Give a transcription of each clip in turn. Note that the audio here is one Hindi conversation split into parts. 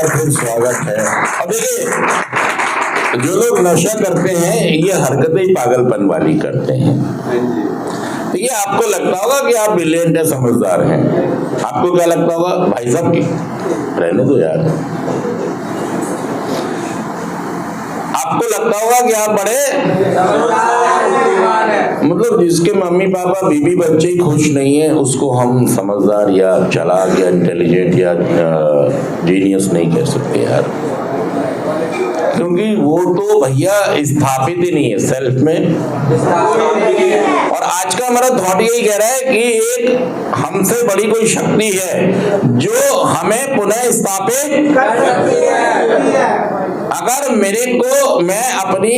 बार फिर स्वागत है। अब देखिए, जो लोग नशा करते हैं ये हरकतें पागलपन वाली करते हैं। देखिए, आपको लगता होगा कि आप ब्रिलियंट समझदार हैं। आपको क्या लगता होगा? भाई साहब की रहने दो यार। आपको लगता होगा कि आप बड़े मतलब जिसके मम्मी पापा बीबी बच्चे ही खुश नहीं है उसको हम समझदार या चालाक या इंटेलिजेंट या जीनियस नहीं कह सकते यार, क्योंकि वो तो भैया स्थापित ही नहीं है सेल्फ में। और आज का हमारा थॉट यही कह रहा है कि एक हमसे बड़ी कोई शक्ति है जो हमें पुनः स्थापित कर सकती है। अगर मैं अपनी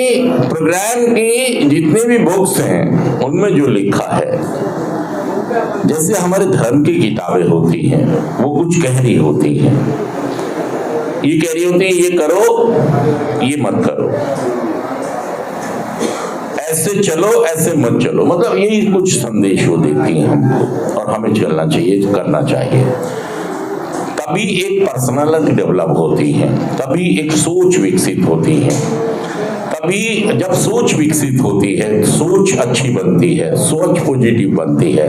प्रोग्राम की जितनी भी बुक्स हैं उनमें जो लिखा है, जैसे हमारे धर्म की किताबें होती हैं वो कुछ कह रही होती हैं, ये कह रही होती है ये करो ये मत करो, ऐसे चलो ऐसे मत चलो, मतलब यही कुछ संदेश वो देती हैं हमको और हमें चलना चाहिए, करना चाहिए। तभी एक पर्सनालिटी डेवलप होती है, तभी एक सोच विकसित होती है। तभी जब सोच विकसित होती है, सोच अच्छी बनती है, सोच पॉजिटिव बनती है,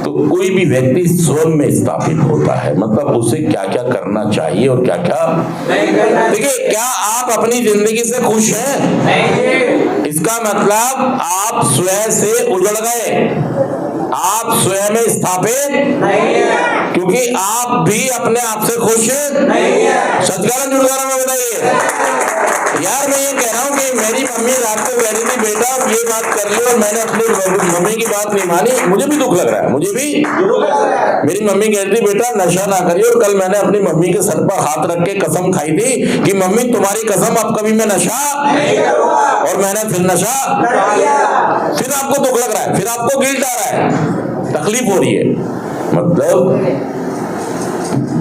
तो कोई भी व्यक्ति स्वयं में स्थापित होता है, मतलब उसे क्या क्या करना चाहिए और क्या क्या नहीं करना। देखिए, क्या आप अपनी जिंदगी से खुश हैं? नहीं। इसका मतलब आप स्वयं से उजड़ गए, आप स्वयं में स्थापित नहीं है, क्योंकि आप भी अपने आप से खुश नहीं है। सत्यारण जुड़गारा में बताइए यार। मैं ये कह रहा हूँ कि मेरी मम्मी रात को कह रही थी बेटा ये बात कर ली और मैंने अपनी मम्मी की बात नहीं मानी, मुझे भी दुख लग रहा है, मुझे भी मेरी मम्मी कह रही थी बेटा नशा ना करिए, और कल मैंने अपनी मम्मी के सर पर हाथ रख के कसम खाई थी कि मम्मी तुम्हारी कसम अब कभी मैं नशा नहीं करूंगा, और मैंने फिर नशा कर दिया। फिर आपको दुख लग रहा है, फिर आपको गिल्ट आ रहा है, तकलीफ हो रही है, मतलब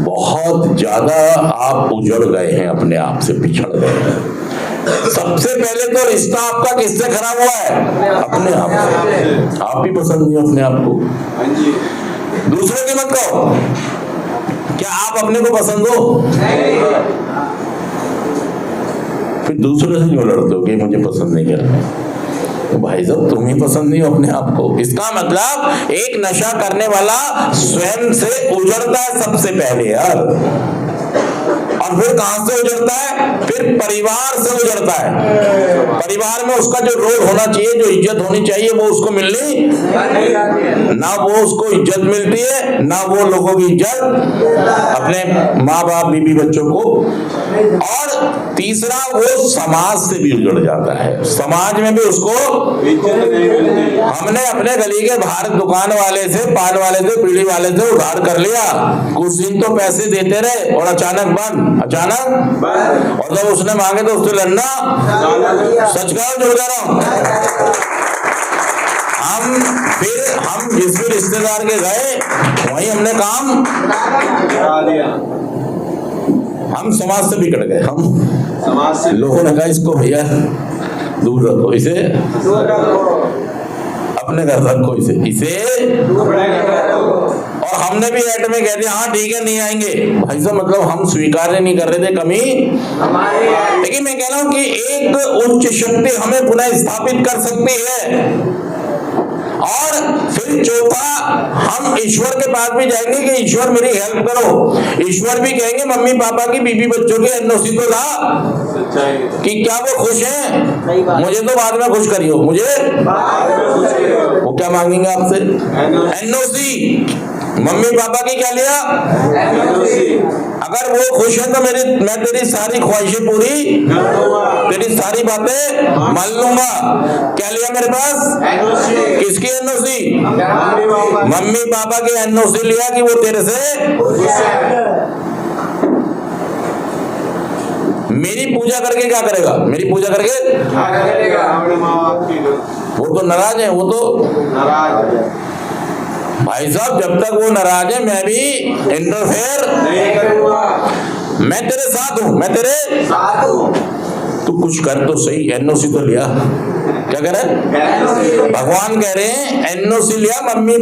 बहुत ज्यादा आप उजड़ गए हैं, अपने आप से पिछड़ गए हैं। सबसे पहले तो रिश्ता आपका किससे खराब हुआ है? अपने आप से। आप भी पसंद नहीं अपने आप को, दूसरों की मत कहो। क्या आप अपने को पसंद हो? फिर दूसरों से क्यों लड़ते हो कि मुझे पसंद नहीं करते? तो भाई साहब तुम ही पसंद नहीं हो अपने आप को। इसका मतलब एक नशा करने वाला स्वयं से उजड़ता है सबसे पहले यार, और फिर कहां से उजड़ता है? फिर परिवार से उजड़ता है। परिवार में उसका जो रोल होना चाहिए, जो इज्जत होनी चाहिए, वो उसको मिलनी ना, वो उसको इज्जत मिलती है ना, वो लोगों की इज्जत, अपने माँ बाप बीबी बच्चों को। और तीसरा वो समाज से भी उजड़ जाता है, समाज में भी उसको इज्जत नहीं मिलती। हमने अपने गली के बाहर दुकान वाले से, पान वाले से, बीड़ी वाले से उधार कर लिया, कुछ दिन तो पैसे देते रहे और अचानक बंद, और जब उसने मांगे तो उससे लड़ना। सच कहा जुड़ जा रहा हूं। हम जिस भी रिश्तेदार के गए वहीं हमने काम करा दिया, हम समाज से बिगड़ गए। हम समाज से, लोगों ने कहा इसको भैया दूर रखो, इसे अपने घर रखो, इसे और हमने भी ऐड में कह दिया हाँ ठीक है नहीं आएंगे। भाई साहब मतलब हम स्वीकार नहीं कर रहे थे, कमी हमारी है। लेकिन मैं कह रहा हूं कि एक उच्च शक्ति हमें पुनः स्थापित कर सकती है। और फिर चौथा, हम ईश्वर के पास भी जाएंगे कि ईश्वर मेरी हेल्प करो। ईश्वर भी कहेंगे मम्मी पापा की बीबी बच्चों की एनओसी तो था कि क्या वो खुश हैं? मुझे तो बाद में खुश करियो, मुझे वो क्या मांगेंगे आपसे? एनओसी। मम्मी पापा की क्या लिया? अगर वो खुश है तो मैं तेरी सारी ख्वाहिशें पूरी, तेरी सारी बातें मान लूंगा। क्या लिया मेरे पास? किसकी एनओसी? मम्मी पापा की एनओसी लिया कि वो तेरे से मेरी पूजा करके क्या करेगा? मेरी पूजा करके वो तो नाराज है, वो तो नाराज है। भाई साहब जब तक वो नाराज है मैं भी इंटरफेयर नहीं करूंगा। मैं तेरे साथ हूं, मैं तेरे साथ हूं। तू कुछ कर तो सही, एनओसी तो लिया। क्या कह रहे हैं? भगवान कह रहे हैं एनओसी लिया, मम्मी